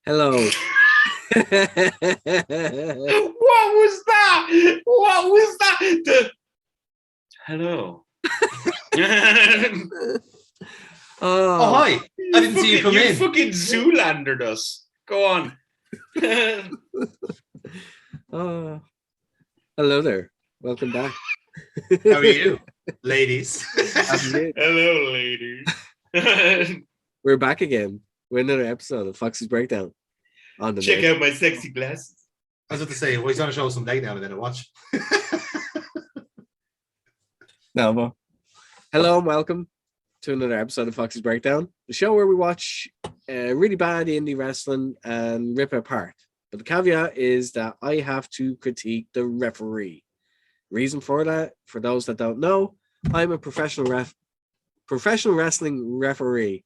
Hello. What was that? What was that? Hello. Oh, Oh, hi. I didn't see you come in. You fucking Zoolandered us. Go on. oh. Hello there. Welcome back. How are you, ladies? Hello, ladies. We're back again with another episode of Foxy's Breakdown. On the Check net. out my sexy glasses. I was about to say, well, he's going to show some leg now and then I watch. No, but hello and welcome to another episode of Foxy's Breakdown, the show where we watch really bad indie wrestling and rip it apart. But the caveat is that I have to critique the referee. Reason for that, for those that don't know, I'm a professional wrestling referee.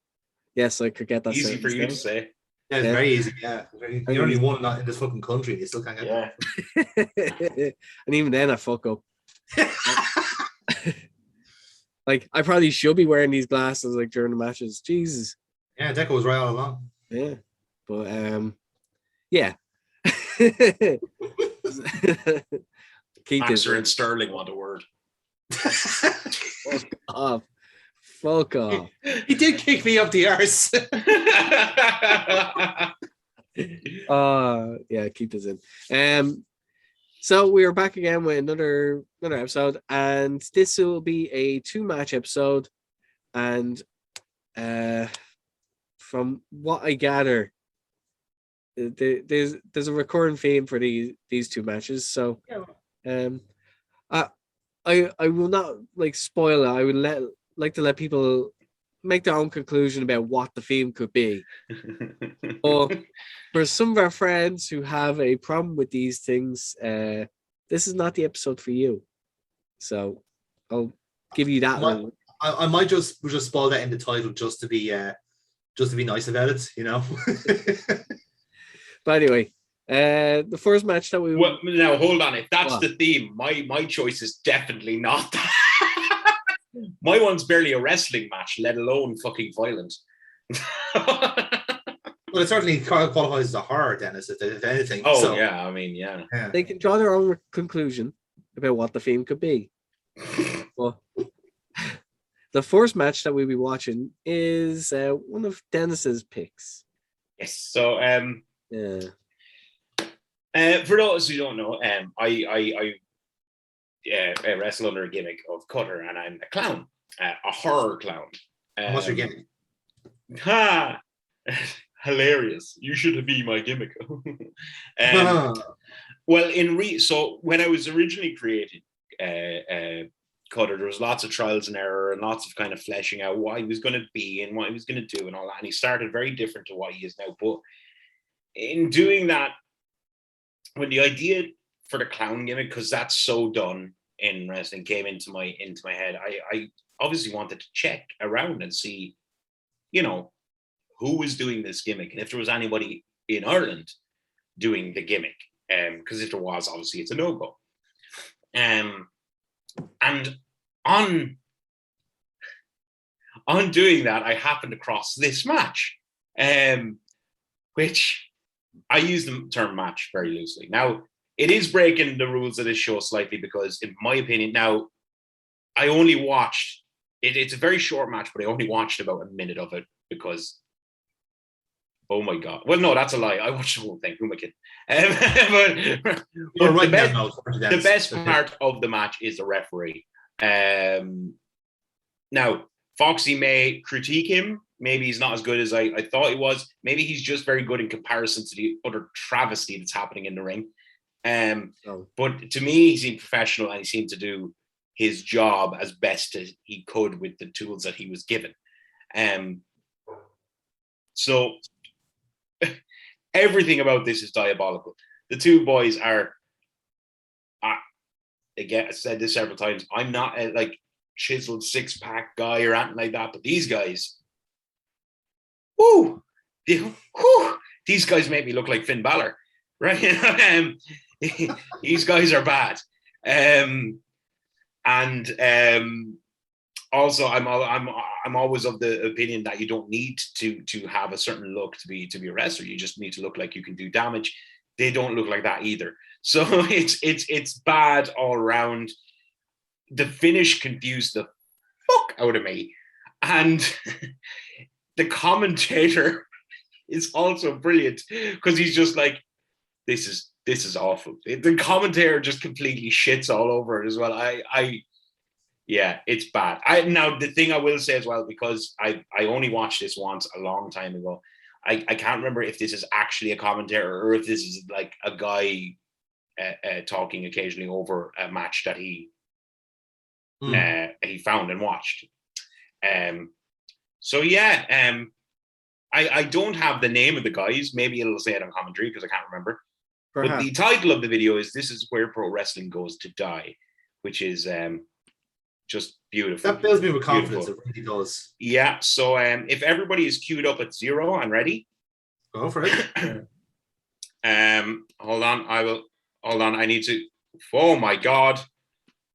Yes, I could get that. Easy for you to say. Yeah, it's very easy. Yeah, you're only one not in this fucking country. And you still can't get that. And even then, I fuck up. Like, I probably should be wearing these glasses like during the matches. Jesus. Yeah, Deco was right all along. Yeah, but yeah. Maxer and Sterling want a word. Fuck off. Fuck off. He did kick me up the arse. Yeah, keep this in. So we are back again with another episode, and this will be a 2-match episode. And from what I gather, there's a recurring theme for these 2 matches. So I will not like spoil it. I would like to let people make their own conclusion about what the theme could be. But for some of our friends who have a problem with these things, this is not the episode for you. So I'll give you that one. I might just spoil that in the title just to be nice about it, you know. But anyway, the first match that we now hold on. If that's the theme, my choice is definitely not that. My one's barely a wrestling match, let alone fucking violent. Well, it certainly qualifies as a horror, Dennis, if anything. Oh, so, yeah, I mean, yeah. They can draw their own conclusion about what the theme could be. Well, the first match that we'll be watching is one of Dennis's picks. Yes, so for those who don't know, I wrestle under a gimmick of Cutter, and I'm a clown, a horror clown. What's your gimmick? Ha! Hilarious. You should be my gimmick. Well, so when I was originally created Cutter, there was lots of trials and error and lots of kind of fleshing out what he was going to be and what he was going to do and all that. And he started very different to what he is now. But in doing that, when the idea for the clown gimmick, because that's so done in wrestling, came into my head, I obviously wanted to check around and see, you know, who was doing this gimmick and if there was anybody in Ireland doing the gimmick. Because if there was, obviously it's a no-go. And on doing that, I happened across this match, which I use the term match very loosely. Now, it is breaking the rules of this show slightly because, in my opinion, now, I only watched, it's a very short match, but I only watched about a minute of it because, oh my God. Well, no, that's a lie. I watched the whole thing. Who am I kidding? But the best part of the match is the referee. Now, Foxy may critique him. Maybe he's not as good as I thought he was. Maybe he's just very good in comparison to the other travesty that's happening in the ring. But to me, he seemed professional and he seemed to do his job as best as he could with the tools that he was given. So everything about this is diabolical. The 2 boys are, again, I said this several times, I'm not a like chiseled 6-pack guy or anything like that, but these guys, these guys make me look like Finn Balor, right? These guys are bad. And also I'm always of the opinion that you don't need to have a certain look to be a wrestler. You just need to look like you can do damage. They don't look like that either. So it's bad all around. The finish confused the fuck out of me, and the commentator is also brilliant because he's just like, this is awful. The commentator just completely shits all over it as well. Yeah, it's bad. Now the thing I will say as well, because I only watched this once a long time ago. I can't remember if this is actually a commentator or if this is like a guy talking occasionally over a match that he found and watched. So yeah, I don't have the name of the guys. Maybe it'll say it on commentary because I can't remember. Perhaps. But the title of the video is "This is where pro wrestling goes to die," which is just beautiful. That fills me with confidence. Beautiful. It really does. Yeah. So if everybody is queued up at 0 and ready, go for it. Hold on. I need to. Oh my God.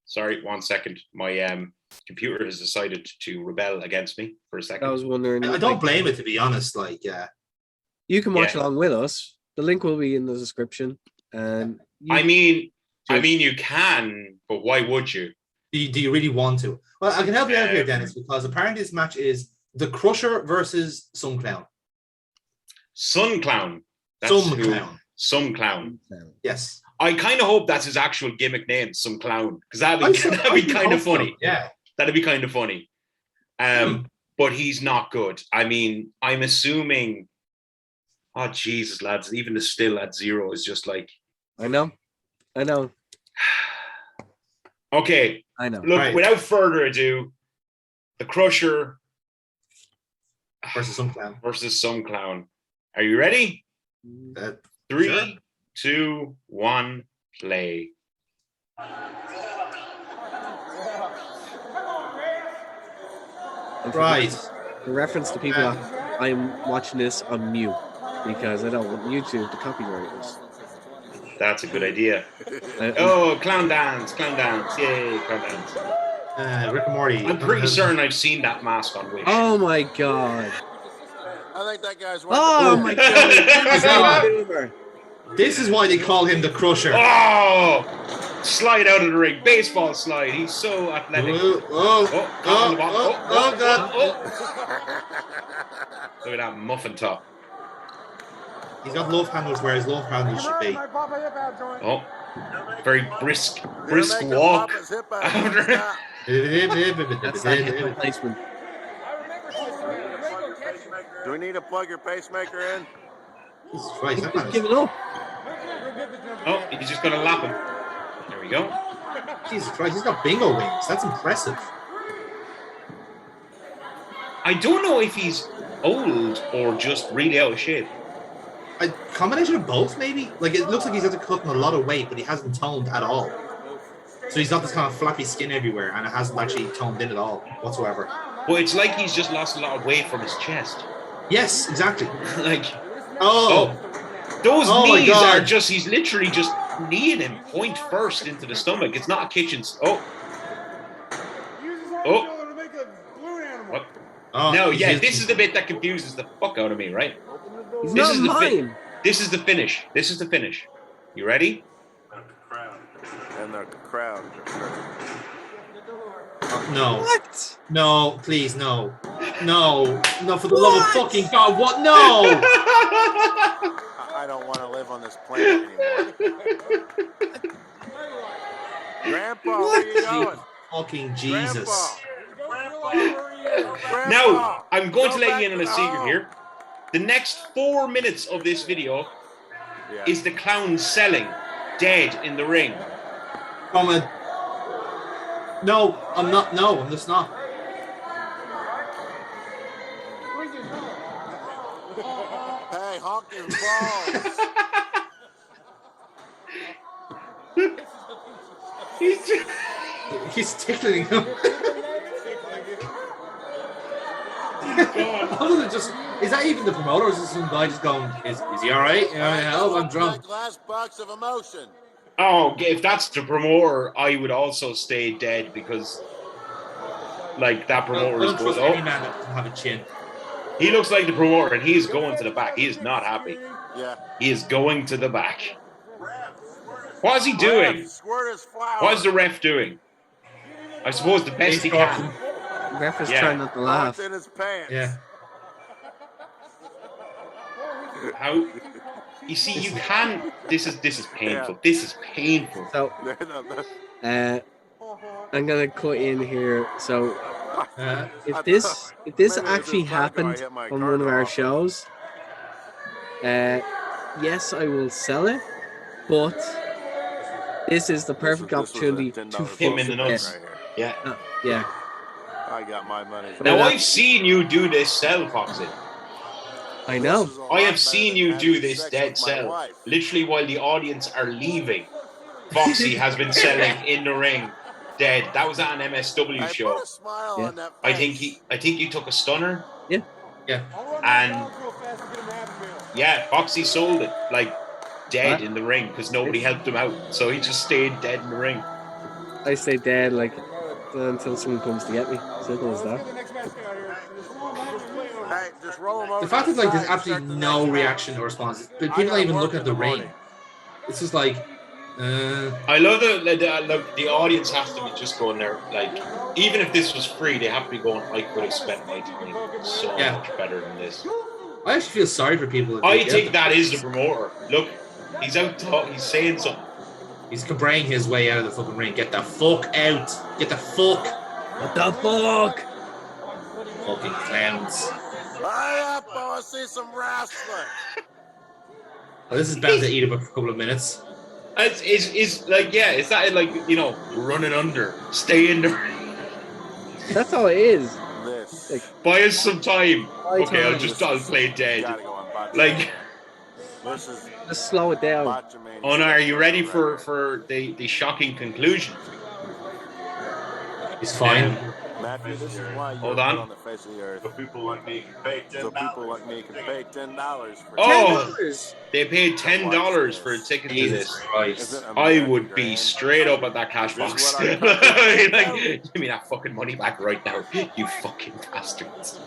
Sorry, 1 second. My computer has decided to rebel against me for a second. I was wondering. I don't blame it, to be honest. Like, yeah. You can watch along with us. The link will be in the description. And I mean, you can, but why would you? Do you really want to? Well, I can help you out here, Dennis, because apparently this match is the Crusher versus Sun Clown. Sun Clown. Some Clown. Yes. I kind of hope that's his actual gimmick name, Some Clown, because that'd be kind of funny. So. Yeah. That'd be kind of funny. But he's not good. I mean, I'm assuming. Oh Jesus, lads! Even the still at 0 is just like. I know. Okay. I know. Look, without further ado, the Crusher versus Some Clown. Are you ready? 3, sure. 2, 1, play. Right. In reference to people, I'm watching this on mute because I don't want YouTube to copyright us. That's a good idea. Clown dance, yay, clown dance. Rick and Morty. I'm pretty certain I've seen that mask on Wish. Oh my God. I think that guy's my God. This is why they call him the Crusher. Oh! Slide out of the ring. Baseball slide. He's so athletic. God. Look at that muffin top. He's got love handles where his love handles should be. Oh, very brisk walk. That's that hip replacement. Do we need to plug your pacemaker in? Jesus Christ, that man Give it up. Oh, he's just going to lap him. There we go. Jesus Christ, he's got bingo wings. That's impressive. I don't know if he's old or just really out of shape. A combination of both, maybe? Like, it looks like he's had to cut a lot of weight, but he hasn't toned at all. So he's got this kind of flappy skin everywhere, and it hasn't actually toned in at all whatsoever. Well, it's like he's just lost a lot of weight from his chest. Yes, exactly. Like, those knees are just, he's literally just kneeing him point first into the stomach. It's not a kitchen. What? No, yeah, this is the bit that confuses the fuck out of me, right? This is the finish. This is the finish. You ready? And the crowd. No. What? No, please, no. No, for the love of fucking God, what? No! I don't want to live on this planet anymore. Grandpa, where are you going? Fucking Jesus. Grandpa, Now, I'm going to let you in on a secret here. The next 4 minutes of this video is the clown selling dead in the ring. No, I'm not. No, I'm just not. Hey, honk your balls. He's tickling him. Other than just, is that even the promoter, or is this some guy just going, is he all right? Hell, I'm drunk. Last box of emotion. Oh, if that's the promoter, I would also stay dead because like that I promoter is don't going. trust any Oh, man that doesn't have a chin. he looks like the promoter, and he's going to the back. He is not happy. Yeah. He is going to the back. What is he doing? Squirt his flower. What is the ref doing? I suppose the best he can. Ref is Yeah. trying not to laugh. In his pants. Yeah. How? You see, you can. This is painful. Yeah. This is painful. So, I'm gonna cut in here. So, if this actually happened on one of our shows, yes, I will sell it. But this is the perfect opportunity to Him in the fuck nuts. it. Yeah. Yeah. I got my money. Now I've seen you do this cell, Foxy. I know. I have seen you do this dead cell. Literally while the audience are leaving, Foxy has been selling in the ring, dead. That was at an MSW show. Yeah. I think he took a stunner. Yeah. And yeah, Foxy sold it like dead in the ring because nobody helped him out. So he just stayed dead in the ring. I stay dead like until someone comes to get me. Simple as that. Hey, just roll him over. The fact that like there's absolutely no reaction or response. People aren't even looking at the ring. It's just like. I love the audience has to be just going there. Like, even if this was free, they have to be going. I could have spent my time so much better than this. I actually feel sorry for people. I think that is the promoter. Look, he's out talking. He's saying something. He's cabraying his way out of the fucking ring. Get the fuck out. Get the fuck. What the fuck? Fucking clowns. Hurry up, I want to see some wrestling. Well, this is bound to eat up a couple of minutes. It's like, yeah, it's that like, you know, running under, stay in the ring. That's all it is. Like, buy us some time. Okay, time. I'll play dead. Like, just slow it down. Oh no, are you ready for the shocking conclusion? He's fine. Matthew, this is why Hold you're on. on the face of the earth. So people like me can pay $10 for $10. They paid $10 for a ticket to this. I would be straight up at that cash box. Like, give me that fucking money back right now, you fucking bastards.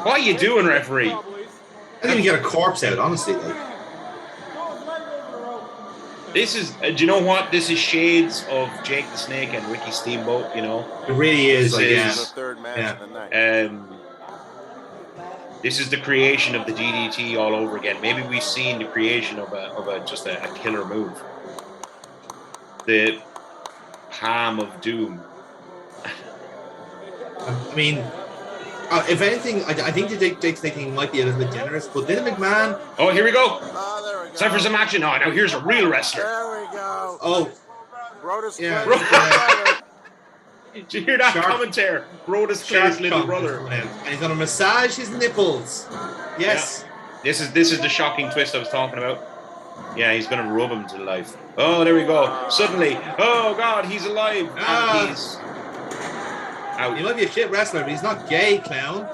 What are you doing, referee? I didn't even get a corpse out, honestly. Like. This is, do you know what? This is shades of Jake the Snake and Ricky Steamboat, you know? It really is. Like, the third match of the night. This is the creation of the DDT all over again. Maybe we've seen the creation of just a killer move. The palm of doom. I mean, if anything, I think the Jake the Snake thing might be a little bit generous, but Vince McMahon. Oh, here we go. It's time for some action. Oh, now here's a real wrestler. There we go. Oh. Brodus yeah. Did you hear that commentary? Brodus Clay's little brother. And he's going to massage his nipples. Yes. Yeah. This is the shocking twist I was talking about. Yeah, he's going to rub him to life. Oh, there we go. Suddenly, oh, God, he's alive. And he's out. He might be a shit wrestler, but he's not gay, clown.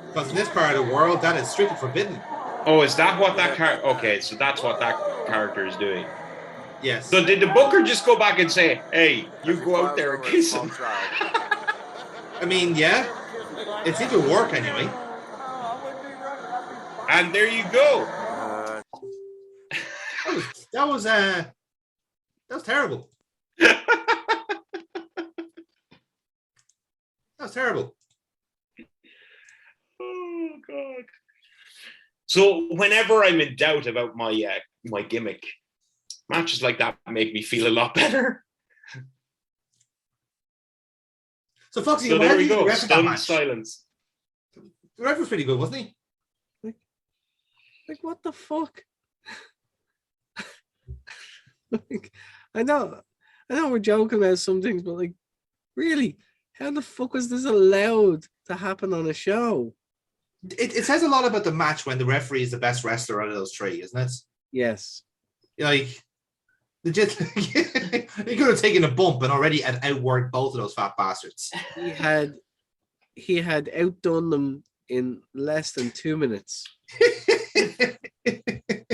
Because in this part of the world, that is strictly forbidden. Oh, is that what that character... Okay, so that's what that character is doing. Yes. So did the booker just go back and say, hey, you go out there and kiss him? I mean, yeah. It seemed to work anyway. And there you go. That was terrible. That was terrible. Oh, God. So whenever I'm in doubt about my my gimmick, matches like that make me feel a lot better. So Foxy, so there we go. Stunned silence. The ref was pretty good, wasn't he? Like what the fuck? Like, I know we're joking about some things, but like, really, how the fuck was this allowed to happen on a show? It says a lot about the match when the referee is the best wrestler out of those three, isn't it? Yes. Like, legit, he could have taken a bump and already had outworked both of those fat bastards. He had outdone them in less than 2 minutes.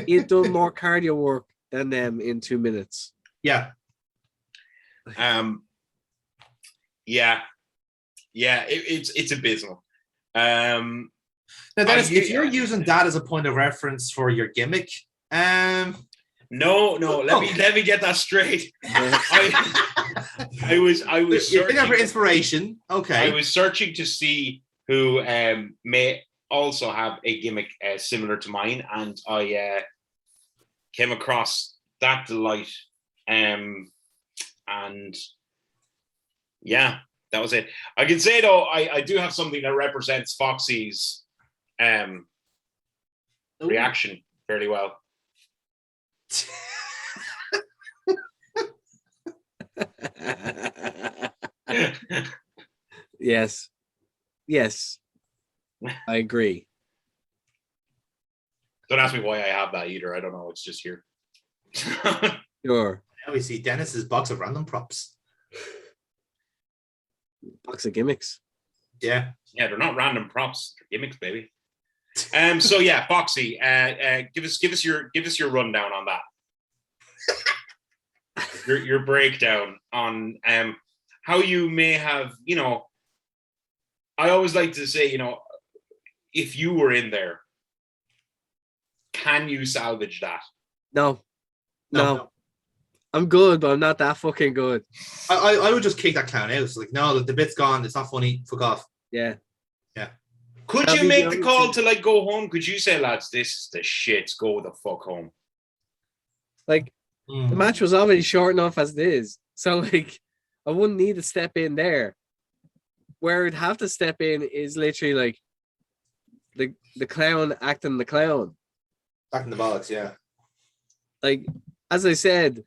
He had done more cardio work than them in 2 minutes. Yeah. Yeah, it's abysmal. Now, Dennis, if you're using that as a point of reference for your gimmick, no, let me get that straight. I was you're thinking for searching, inspiration. Okay. I was searching to see who may also have a gimmick similar to mine, and I came across that delight, and yeah, that was it. I can say though, I do have something that represents Foxy's reaction fairly well. Yes, I agree. Don't ask me why I have that either. I don't know. It's just here. Sure. Now we see Dennis's box of random props. Box of gimmicks. Yeah. Yeah, they're not random props. They're gimmicks, baby. So yeah, Foxy, give us your rundown on that. your breakdown on how you may have, I always like to say, if you were in there, can you salvage that? No. I'm good, but I'm not that fucking good. I would just kick that clown out. It's like, no, the bit's gone. It's not funny. Fuck off. Yeah. Could you make the call to like go home? Could you say, lads, this is the shit, go the fuck home? Like, the match was already short enough as it is. So, like, I wouldn't need to step in there. Where I'd have to step in is literally like the clown acting the clown. Back in the bollocks, yeah. Like, as I said,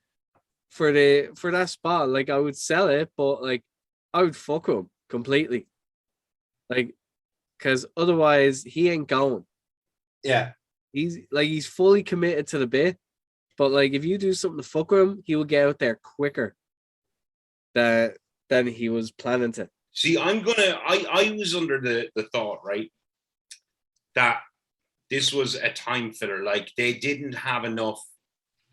for that spot, like, I would sell it, but like, I would fuck him completely. Like, because otherwise he ain't going. Yeah. He's fully committed to the bit, but like, if you do something to fuck with him, he will get out there quicker than he was planning to. See, I was under the thought, right, that this was a time filler. Like, they didn't have enough.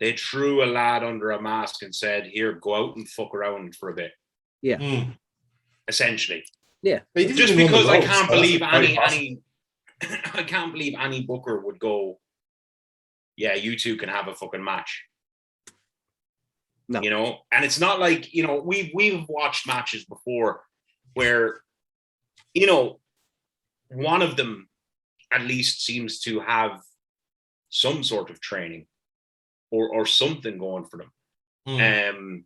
They threw a lad under a mask and said, here, go out and fuck around for a bit. Yeah. Essentially. Yeah. Just because I can't believe I can't believe any booker would go, yeah, you two can have a fucking match. No. And it's not like, we've watched matches before where, one of them at least seems to have some sort of training or something going for them. And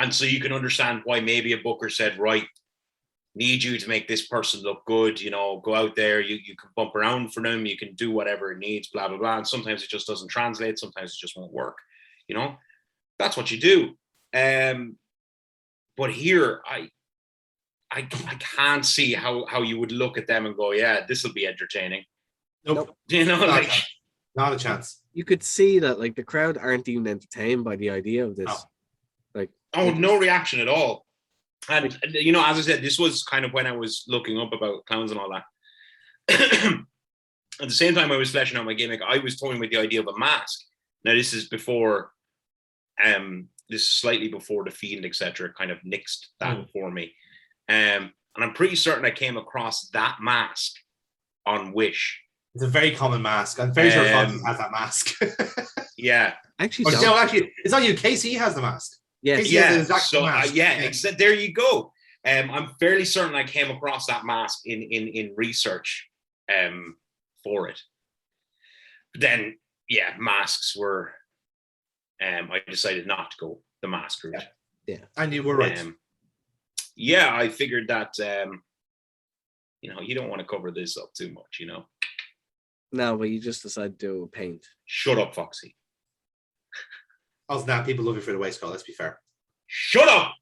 so you can understand why maybe a booker said, right, need you to make this person look good, go out there, you can bump around for them, you can do whatever it needs, blah, blah, blah. And sometimes it just doesn't translate, sometimes it just won't work, that's what you do. But here, I can't see how you would look at them and go, yeah, this will be entertaining. Nope. Not a chance. You could see that like the crowd aren't even entertained by the idea of this. No. Like, no reaction at all. And as I said, this was kind of when I was looking up about clowns and all that. At the same time I was fleshing out my gimmick, I was toying with the idea of a mask. Now this is before this is slightly before the Fiend, etc., kind of nixed that for me. And I'm pretty certain I came across that mask on Wish. It's a very common mask. I'm very sure Foxy has that mask. Yeah. Actually, it's not you. Casey has the mask. Yes. Casey has the exact mask. Except there you go. I'm fairly certain I came across that mask in research for it. But then, masks were. I decided not to go the mask route. Yeah, and you were right. I figured that you don't want to cover this up too much, No, but you just decided to do paint. Shut up, Foxy. Other than that, people love you for the waistcoat, let's be fair. Shut up!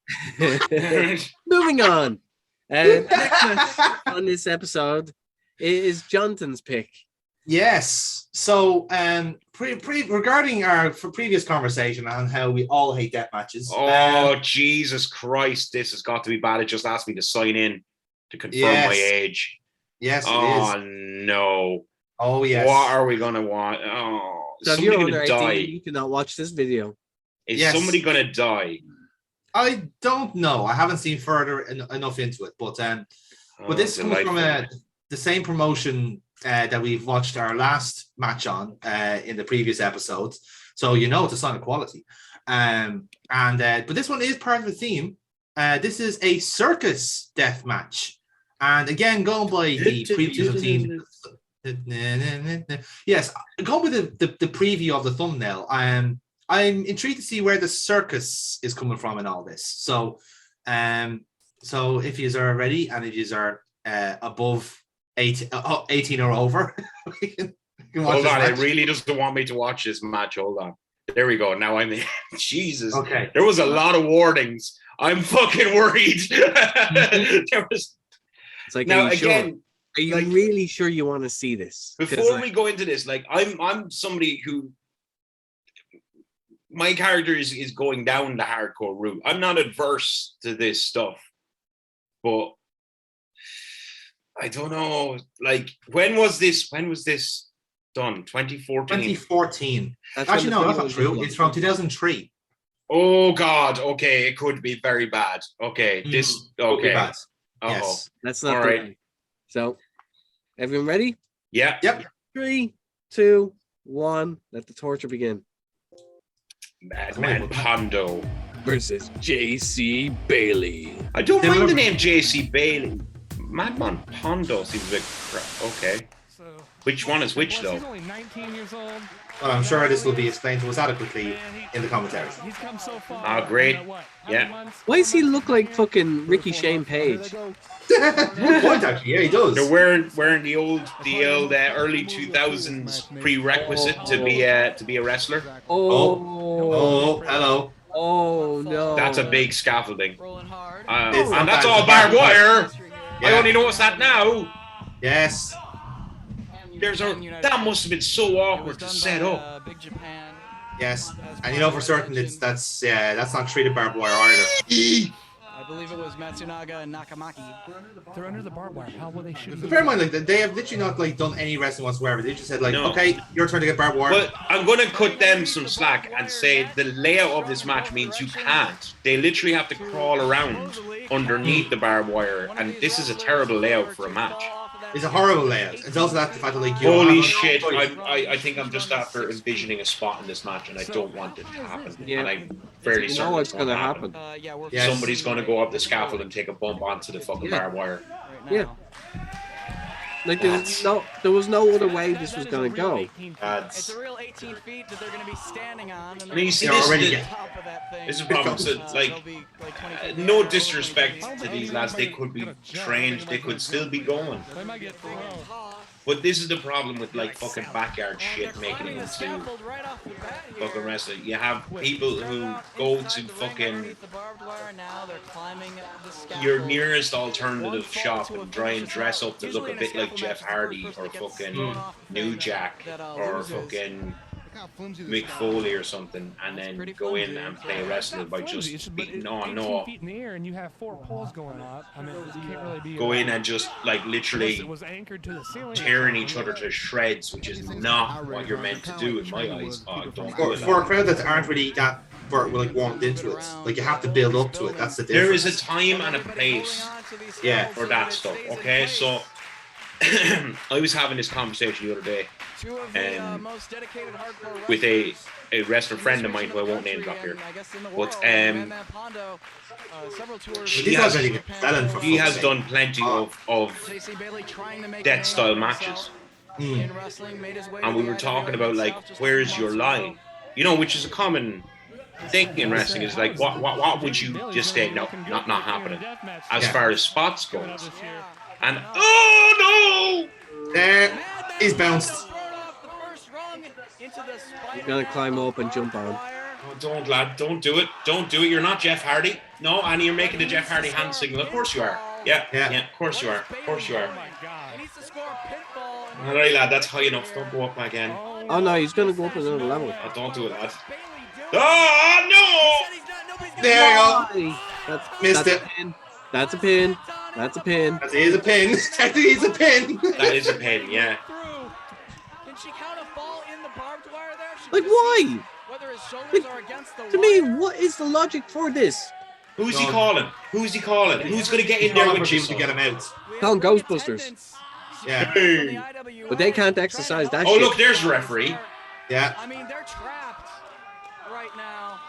Moving on. Next match on this episode is Jonathan's pick. Yes. So, regarding our previous conversation on how we all hate death matches. Oh, Jesus Christ. This has got to be bad. It just asked me to sign in to confirm my age. Yes, it is. Oh, no. Oh, yes. What are we going to want? Oh, so somebody going to die. You cannot watch this video. Is somebody going to die? I don't know. I haven't seen further enough into it, but this comes from the same promotion that we've watched our last match on in the previous episodes. So it's a sign of quality. But this one is part of the theme. This is a circus death match, and again going by the previous of theme. Yes, going with the preview of the thumbnail. I'm intrigued to see where the circus is coming from in all this. So if you are ready and if you are above 18 or over, hold on. It really doesn't want me to watch this match. Hold on. There we go. Now I'm in. Jesus. Okay. There was a lot of warnings. I'm fucking worried. There was. It's like, now are you again. Sure? Are you really sure you want to see this? Before we go into this, like I'm somebody who. My character is going down the hardcore route. I'm not adverse to this stuff, but I don't know. Like, when was this done? 2014. 2014. Actually, no, that's not true. It's from 2003. Oh God. Okay, it could be very bad. Okay, this. Okay. Bad. Yes, that's not all right. Way. So, everyone ready? Yeah. Yep. 3, 2, 1. Let the torture begin. Madman Pondo versus JC Bailey. I don't mind the name JC Bailey. Madman Pondo seems a bit okay. So, which one is which though? He's only 19 years old. Well, I'm sure this will be explained to us adequately in the commentaries. He's come so far. Ah, great. Yeah. Why does he look like fucking Ricky Shane Page? Good point, actually. Yeah, he does. They're wearing the old early 2000s prerequisite to be a wrestler. Oh, hello. Oh no. That's a big scaffolding. And that's all barbed wire. Yeah. I only noticed that now. Yes. That must have been so awkward to set up. Yes, and for certain that's not treated barbed wire either. I believe it was Matsunaga and Nakamaki. They're under the barbed wire. How will they shoot? Bear in mind, like they have literally not done any wrestling whatsoever. They just said okay, your turn to get barbed wire. But I'm gonna cut them some slack and say the layout of this match means you can't. They literally have to crawl around underneath the barbed wire, and this is a terrible layout for a match. It's a horrible layout. It's also that the fact that holy shit! I think I'm just after envisioning a spot in this match, and I don't want it to happen. Yeah. And I'm fairly certain what's going to happen. Somebody's going to go up the scaffold and take a bump onto the fucking barbed wire. Yeah. Like there was no other way this was going to go. It's a real 18 feet that they're going to be standing on. And you see this is a problem. So, no disrespect to these lads, they could be trained, they could still be going. But this is the problem with fucking backyard shit making it into fucking wrestling. You have people who go to fucking your nearest alternative shop and try and dress up to look a bit like Jeff Hardy or fucking New Jack or fucking Mick Foley or something, and then go in and play wrestler by just beating on. No, feet in the air and you have 4 poles going up. I mean, it can't really be go in and just literally tearing each other to shreds, which is not what you're meant to do in my eyes. For a crowd that aren't really that warmed into it, you have to build up to it. That's the difference. There is a time and a place, for that stuff. Okay, so I was having this conversation the other day with a wrestler friend of mine who I won't name drop here, but he has done plenty of death style matches, and we were talking about where's your line, which is a common thing in wrestling. Is what would you just say? No, not happening as far as spots goes. And he's bounced. You're gonna climb up and jump on. Oh, don't, lad, don't do it. Don't do it. You're not Jeff Hardy. No, Annie, you're making the Jeff Hardy hand signal. Of course you are. Yeah, of course you are. Of course you are. All right, lad, that's high enough. Don't go up again. Oh no, he's gonna go up another level. Oh, don't do it, lad. Oh no! There you go. Missed it. That's a pin. That's a pin. That is a pin. Technically, it's a pin. That is a pin, yeah. Can she count a fall in the barbed wire there? Why? Whether his shoulders are against the to me, what is the logic for this? Who's he No. calling? Who's he calling? Who's going to get in there with you? to get him out. Call 'em Ghostbusters. Yeah. Hey. But they can't exercise that Oh, shit. look, there's the referee. Yeah. I mean, they're trapped right now.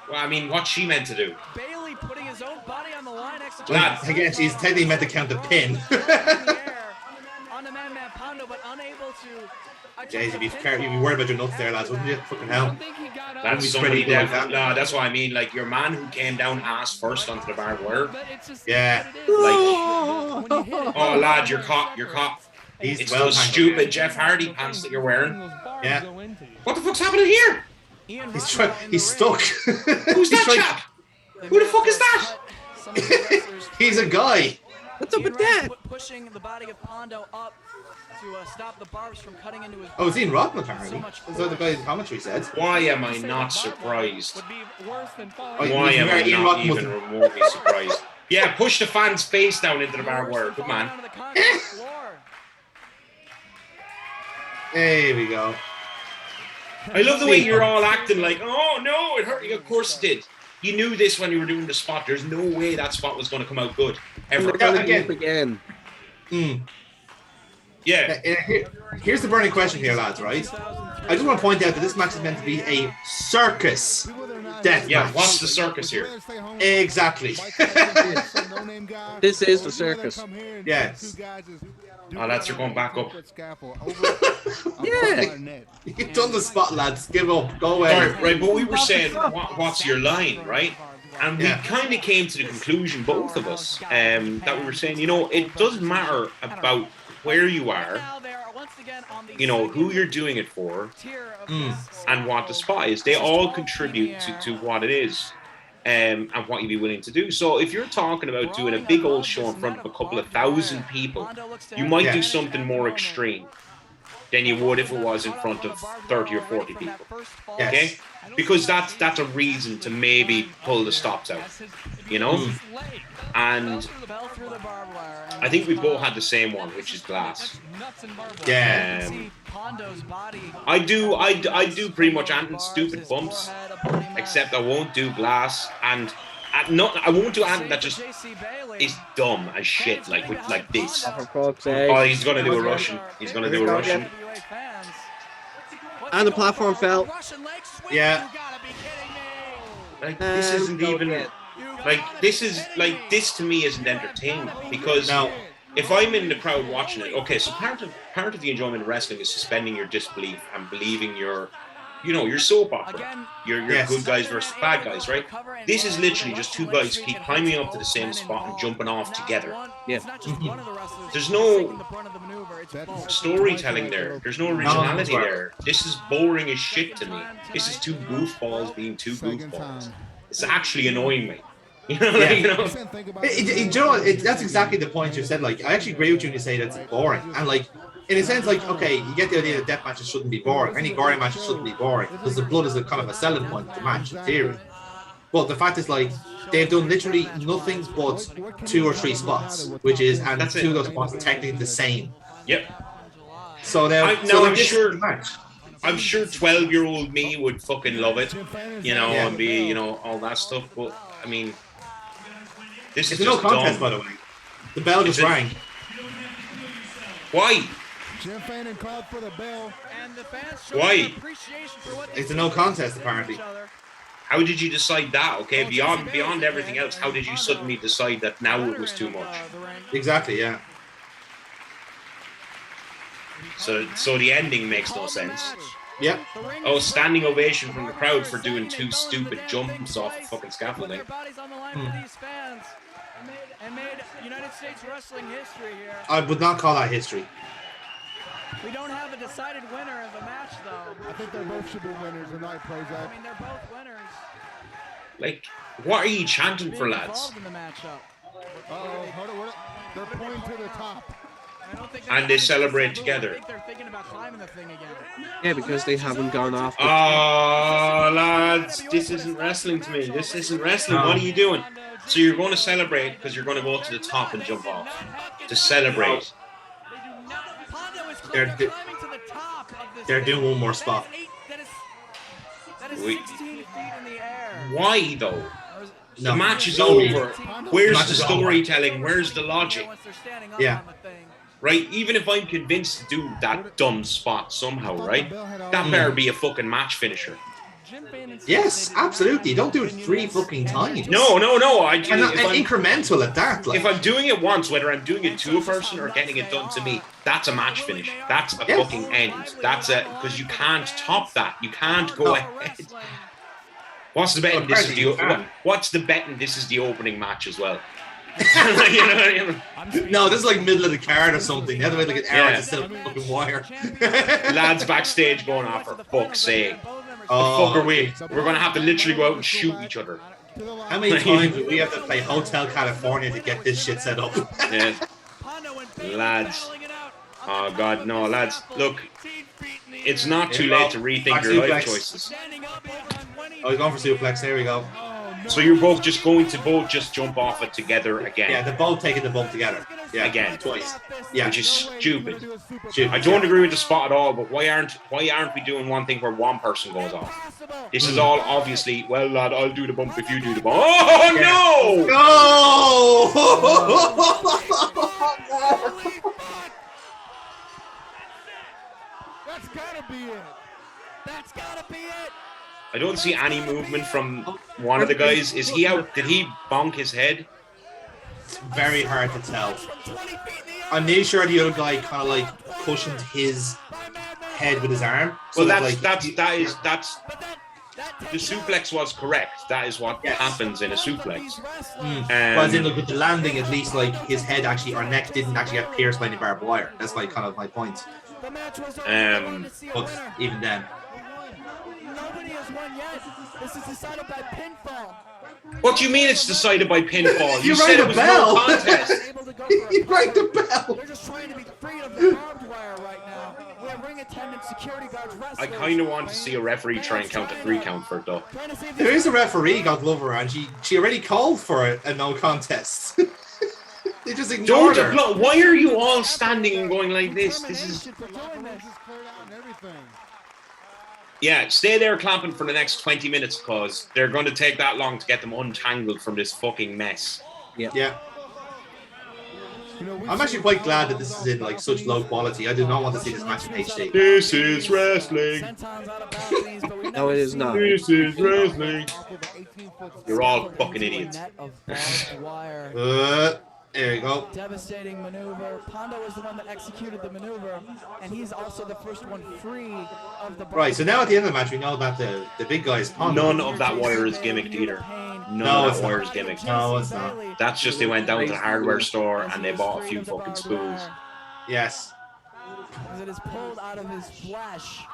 Well, I mean, what's she meant to do? Bailey putting his own body on the line next to Lads. Again, she's technically meant to count the pin. on the man Pondo, but unable to. Jeez, you'd be worried about your nuts there, lads, wouldn't you? Fucking hell. That's He's somebody pretty good like definitely. No, that's what I mean. Like your man who came down ass first onto the barbed wire. Yeah. Like, oh lad, you're caught. You're caught. He's It's well those tangled. stupid Jeff Hardy pants that you're wearing. Yeah. What the fuck's happening here? He's stuck. Who's that chap? Who the fuck is that? He's a guy. What's up with that? Pushing the body of Pondo up to stop the barbs from cutting into his. Oh, it's Ian Rodman, apparently. That's what the guy in the commentary said. Why am I not surprised? Oh, Why am I Ian not Rodman was even remotely surprised? Yeah, push the fan's face down into the barbed wire. Good man. There we go. I love the way you're all acting like, oh no, it hurt you. Of course it did. You knew this when you were doing the spot. There's no way that spot was going to come out good. Ever. They're gonna again. do it again. Yeah. Here's the burning question here, lads, right? I just want to point out that this match is meant to be a circus death Yeah, match. what's the circus here? Exactly. This is the circus. Yes. Oh, lads are going back up. Yeah. You've done the spot, lads. Give up. Go away. Right, but we were saying, what's your line, right? And we Yeah. kind of came to the conclusion, both of us, that we were saying, you know, it doesn't matter about where you are, you know, who you're doing it for, and what the spot is. They all contribute to what it is. And what you'd be willing to do. So if you're talking about doing a big old show in front of a couple of thousand people, you might do something more extreme than you would if it was in front of 30 or 40 people. Okay? Because that's a reason to maybe pull the stops out, you know? And I think we both had the same one, which is glass. Yeah. I do pretty much anything stupid bumps, except I won't do glass, and I won't do anything that just is dumb as shit, like this. For fuck's sake. Oh, he's gonna do a Russian. He's gonna do a Russian. And the platform fell. Yeah. Like this isn't even this to me isn't entertainment, because No. if I'm in the crowd watching it, okay, so part of the enjoyment of wrestling is suspending your disbelief and believing your soap opera. Your Yes. good guys versus bad guys, right? This is literally just two guys keep climbing up to the same spot and jumping off together. Yeah. There's no storytelling there. There's no originality there. This is boring as shit to me. This is two goofballs being two goofballs. It's actually annoying me. You know, like, you know. You know what? That's exactly the point you said. Like, I actually agree with you when you say that's boring. And like, in a sense, like, okay, you get the idea that death matches shouldn't be boring. Any gory matches shouldn't be boring because the blood is a kind of a selling point of the match in theory. But the fact is, like, they've done literally nothing but 2 or 3 spots, which is, and That's 2 of it. those spots are technically the same. Yep. So now, I'm sure. Match. I'm sure 12-year-old me would fucking love it, you know, Yeah. and be, you know, all that stuff. But I mean, this It's is a no just contest, dumb. by the way. The bell just Is it? rang. Why? Jim Fannin called for the bell. And the fans Why? appreciation for what they It's a see no from contest, apparently. each other. How did you decide that? Okay, beyond everything else, how did you suddenly decide that now it was too much? Exactly, yeah. So the ending makes no sense. Yep. Oh, standing ovation from the crowd for doing 2 stupid jumps off a fucking scaffolding. And made United States wrestling history here. I would not call that history. We don't have a decided winner of the match, though. I think they both should be winners tonight, plays I out. mean, they're both winners. Like, what are you chanting for, Being lads? involved in the matchup. Hold on, they're pointing to the top. I don't think And they celebrate together. I think they're thinking about climbing the thing again. Yeah, because they haven't gone off. Oh, lads, this isn't wrestling to me. This isn't wrestling. What are you doing? So you're going to celebrate because you're going to go to the top and jump off to celebrate. They're climbing to the top of this They're thing. doing one more spot. That is We- 16 feet in the air. Why though? No. The match is Story. over. Where's match the is over. storytelling? Where's the logic? Yeah. Right? Even if I'm convinced to do that dumb spot somehow, right? That better be a fucking match finisher. Yes, absolutely. Don't do it 3 fucking times. No. And incremental at that. Like. If I'm doing it once, whether I'm doing it to a person or getting it done to me, that's a match finish. That's a fucking end. That's a because you can't top that. You can't go ahead. What's the betting? What's the betting? This is the opening match as well. No, this is like middle of the card or something. The other way, like an hour to set up a fucking wire. Lads backstage going off for fuck's sake. Oh, the fuck are we? We're gonna have to literally go out and shoot each other. How many times do we have to play Hotel California to get this shit set up? Yeah. Lads. Oh god, no, lads. Look, it's not too late to rethink your life choices. Oh, he's going for suplex. There we go. So you're both just going to just jump off it together again. Yeah, they're both taking the bump together. Yeah, again, twice. Yeah, which is stupid. I don't agree with the spot at all. But why aren't we doing one thing where one person goes off? This is all obviously. Well, lad, I'll do the bump if you do the bump. Oh no! No! That's gotta be it. That's gotta be it. I don't see any movement from one of the guys. Is he out? Did he bonk his head? It's very hard to tell. I'm not sure the other guy kind of like cushioned his head with his arm. So well, that's the suplex was correct. That is what happens in a suplex. But as in, look, with the landing, at least like his head actually or neck didn't actually get pierced by any barbed wire. That's like kind of my point. But even then. Nobody has won yet. This is decided by pinfall. What do you mean it's decided by pinfall? You said rang it was the bell. no contest. You rang the bell. They're just trying to be free of the barbed wire right now. We have ring attendants, security guards, wrestlers. I kind of want to see a referee try and count a 3 count for it though. There is a referee, God love her, and she already called for a no contest. They just ignored her. Why are you all standing and going like this? This is. Yeah, stay there clamping for the next 20 minutes because they're going to take that long to get them untangled from this fucking mess. Yeah. I'm actually quite glad that this is in like such low quality. I do not want to see this match in HD. This is wrestling. No, it is not. This is wrestling. You're all fucking idiots. There you go. Devastating maneuver. Pondo is the one that executed the maneuver, and he's also the first one free of the. Right. So now at the end of the match, we know that the big guy is Pondo. None of that wire is gimmicked either. None of that wire is gimmicked. No, it's not. That's just they went down to the hardware store and they bought a few fucking spools. Yes. Because it is pulled out of his flesh.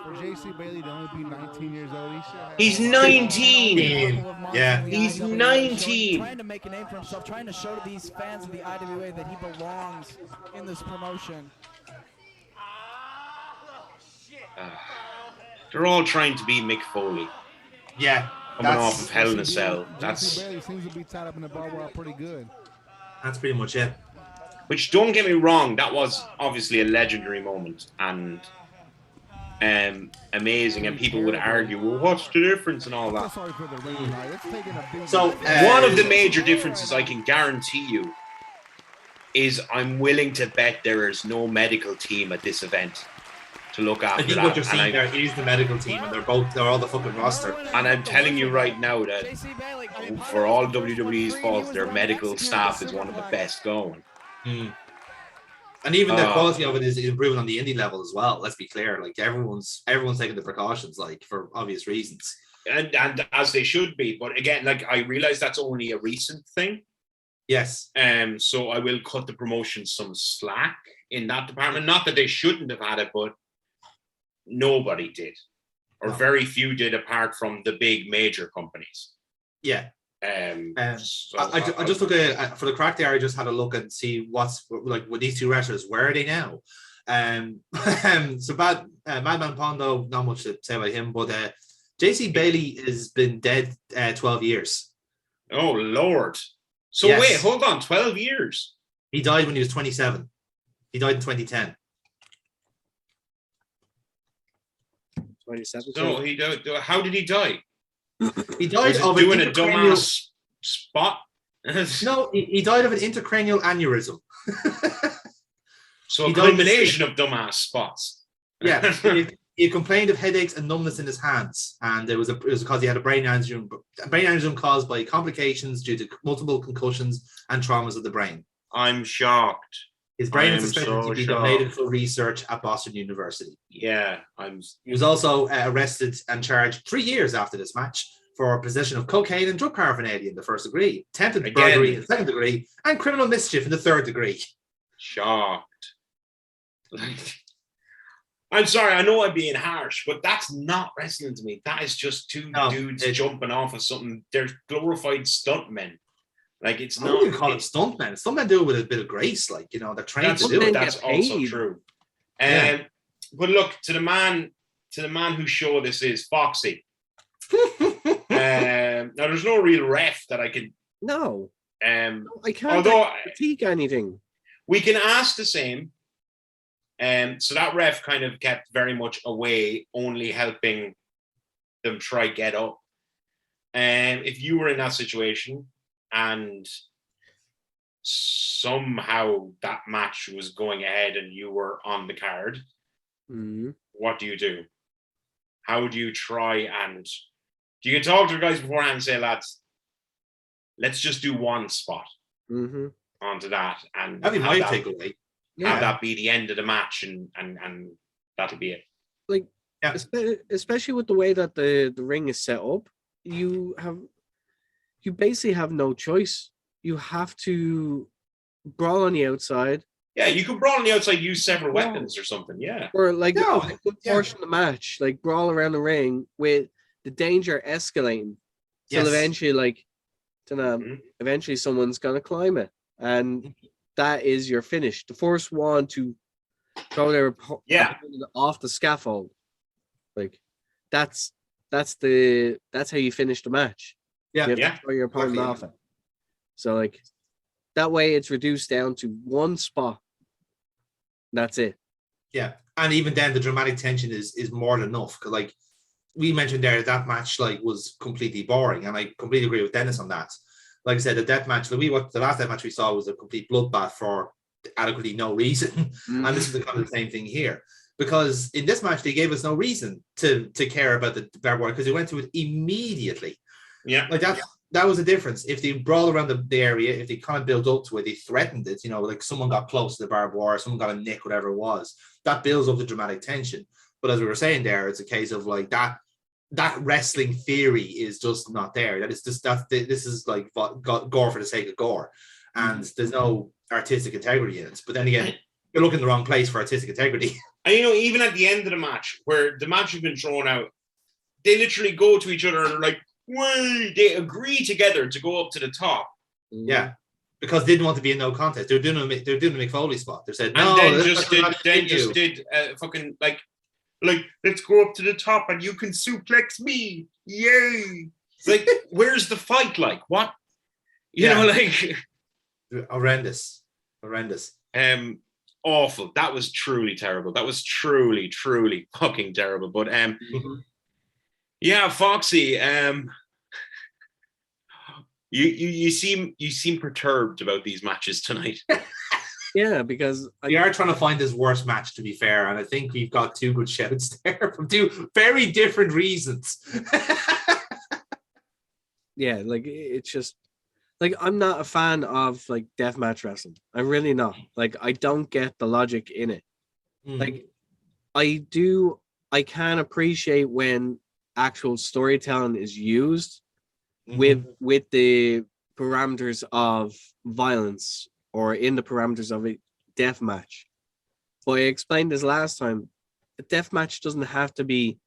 For JC Bailey to only be 19 years old, he's 19. Yeah, he's 19. Trying to make a name for himself, trying to show to these fans of the IWA that he belongs in this promotion. They're all trying to be Mick Foley. Yeah, coming off of Hell in a Cell. That's Bailey seems to be tied up in the barbed wire pretty good. That's pretty much it. Which, don't get me wrong, that was obviously a legendary moment and amazing, and people would argue, well, what's the difference and all that. So one of the major differences I can guarantee you is I'm willing to bet there is no medical team at this event to look after I think that. what you're seeing there is the medical team, and they're all the fucking roster. And I'm telling you right now that for all WWE's faults, their medical staff is one of the best going. And even the quality of it is improving on the indie level as well. Let's be clear, like everyone's taking the precautions, like for obvious reasons, and as they should be. But again, like I realize that's only a recent thing. Yes. So I will cut the promotion some slack in that department. Not that they shouldn't have had it, but nobody did, or very few did, apart from the big major companies. Yeah. So I just look at for the crack there. I just had a look and see what's like with these two wrestlers. Where are they now? So Madman Pondo, not much to say about him, but JC Bailey has been dead 12 years. Oh Lord! So yes. Wait, hold on, 12 years. He died when he was 27. He died in 2010. 27. So he died. How did he die? He died Was of it an doing a intracranial. dumbass spot? No, he died of an intracranial aneurysm. So a He died in his combination of dumbass spots. Yeah, he complained of headaches and numbness in his hands, and it was because he had a brain aneurysm caused by complications due to multiple concussions and traumas of the brain. I'm shocked. His brain I is am suspected so to be shocked. donated for research at Boston University. Yeah, He was also arrested and charged 3 years after this match for possession of cocaine and drug paraphernalia in the first degree, attempted Again. burglary in the second degree, and criminal mischief in the third degree. shocked. Like, I'm sorry, I know I'm being harsh, but that's not wrestling to me. That is just two dudes jumping off of something. They're glorified stuntmen. Like, it's I not. wouldn't call it stuntmen. Stuntmen do it with a bit of grace, like, they're trained to do it. That's also paid. true. Yeah. But look, to the man whose show this is, Foxy. Now there's no real ref that I could. No, I can't Although critique anything. we can ask the same. So that ref kind of kept very much away, only helping them try get up. If you were in that situation and somehow that match was going ahead and you were on the card, what do you do? How do you try and do you talk to the guys beforehand and say, lads, let's just do one spot onto that and That'd be my takeaway. Have that be the end of the match and that'll be it. Like, especially with the way that the ring is set up, you basically have no choice. You have to brawl on the outside. Yeah, you could brawl on the outside, use several weapons or something. Yeah, or like a good portion of the match, like brawl around the ring with the danger escalating till eventually, like, eventually someone's gonna climb it, and that is your finish. The first one to throw their opponent off the scaffold, like that's how you finish the match. Yeah, you have to throw your opponent off it. So like that way, it's reduced down to one spot. That's it. Yeah, and even then, the dramatic tension is more than enough. Because, like we mentioned there, that match was completely boring, and I completely agree with Dennis on that. Like I said, the death match, the last death match we saw was a complete bloodbath for adequately no reason, and this is kind of the same thing here. Because in this match, they gave us no reason to care about the barbed wire because they went to it immediately. Yeah, like that was the difference. If they brawl around the area, if they kind of build up to it, they threatened it, like someone got close to the barbed wire, someone got a nick, whatever it was, that builds up the dramatic tension. But as we were saying there, it's a case of like that wrestling theory is just not there. This is like gore for the sake of gore, and there's no artistic integrity in it. But then again, you're looking in the wrong place for artistic integrity. And even at the end of the match, where the match has been thrown out, they literally go to each other and are like, "Wait!" They agree together to go up to the top. Yeah, because they didn't want to be in no contest. They're doing the Mick Foley spot. They said no. And then just did fucking like let's go up to the top and you can suplex me. Yay! Like, where's the fight? Like, what? You know, like horrendous. Awful. That was truly terrible. That was truly fucking terrible. But yeah, Foxy, you seem perturbed about these matches tonight. Yeah, because we are trying to find this worst match, to be fair, and I think we've got two good shouts there from two very different reasons. Yeah, like it's just like I'm not a fan of like deathmatch wrestling. I'm really not. Like I don't get the logic in it. Like I can appreciate when actual storytelling is used with the parameters of violence or in the parameters of a death match. But I explained this last time. A death match doesn't have to be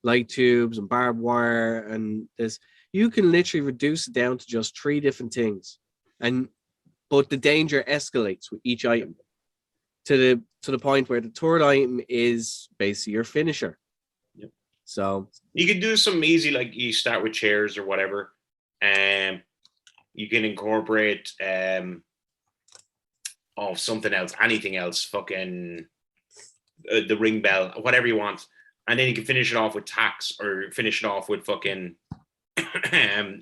light tubes and barbed wire and this. You can literally reduce it down to just 3 different things, but the danger escalates with each item to the point where the third item is basically your finisher. Yep. So you can do some easy, like you start with chairs or whatever, and you can incorporate something else, anything else, fucking the ring bell, whatever you want, and then you can finish it off with tacks or finish it off with fucking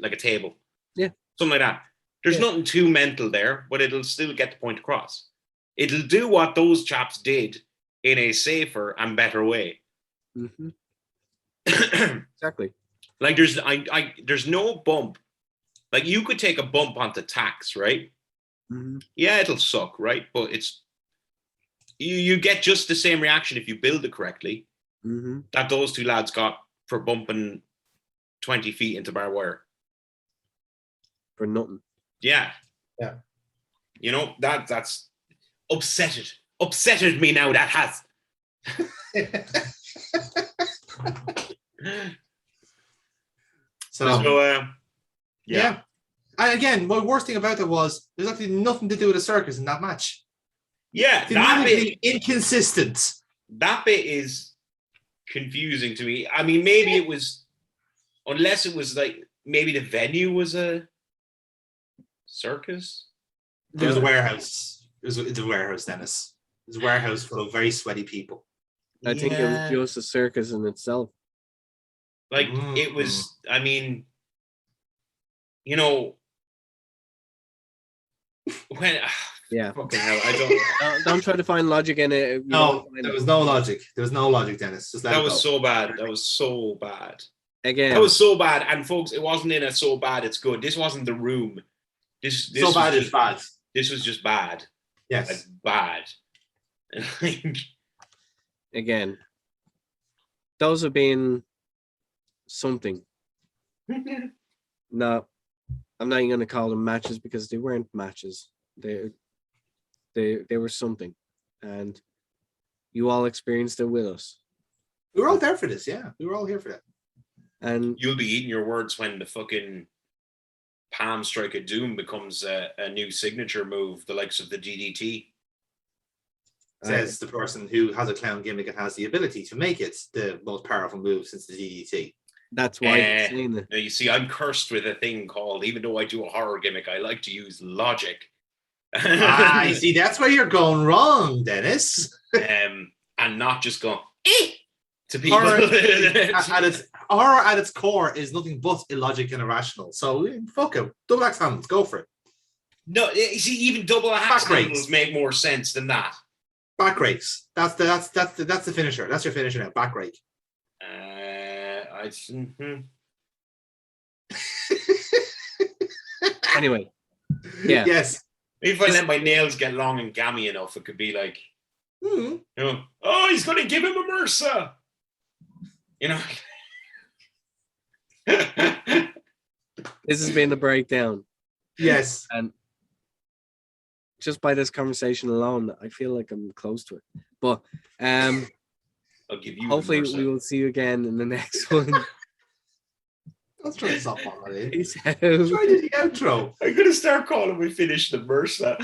like a table. Yeah. Something like that. There's nothing too mental there, but it'll still get the point across. It'll do what those chaps did in a safer and better way. Mm-hmm. Exactly. Like there's no bump. Like you could take a bump onto tax, right? Mm-hmm. Yeah, it'll suck, right? But it's you get just the same reaction if you build it correctly that those two lads got for bumping 20 feet into barbed wire. For nothing. Yeah. Yeah. You know, that's upsetted me now, that has. So yeah. And again, my worst thing about it was there's actually nothing to do with a circus in that match. Yeah, that bit, inconsistent. That bit is confusing to me. I mean, maybe it was, unless it was like, maybe the venue was a circus. It was a warehouse. It's a warehouse, Dennis. It was a warehouse full of very sweaty people. I think it was just a circus in itself. Like it was, I mean, you know, when fucking hell, I don't try to find logic in it. No, there was no logic. There was no logic, Dennis. Just let that it was go. so bad. That was so bad. Again, that was so bad. And folks, it wasn't in a so bad it's good. This wasn't the room. This so bad is bad. This was just bad. Yes, like, bad. Again, those have been something. No, I'm not even going to call them matches because they weren't matches. They were something, and you all experienced it with us. We were all there for this. Yeah, we were all here for that. And you'll be eating your words when the fucking palm strike of doom becomes a new signature move, the likes of the DDT. Says the person who has a clown gimmick and has the ability to make it the most powerful move since the DDT. That's why I'm saying it. Now you see, I'm cursed with a thing called, even though I do a horror gimmick, I like to use logic. I see. That's where you're going wrong, Dennis. And not just go to people. Horror at its core is nothing but illogic and irrational. So fuck it, double axe handles, go for it. No, you see, even double axe handles make more sense than that. Back rakes. That's the finisher. That's your finisher now. Back rake. Anyway, yeah. Yes. Maybe if I let my nails get long and gammy enough, it could be like, you know, oh, he's going to give him a MRSA. You know. This has been the breakdown. Yes. And just by this conversation alone, I feel like I'm close to it. But I'll give you hopefully we will see you again in the next one. Let's try this off already. Peace out. Try the outro. I'm going to start calling we finish the MRSA.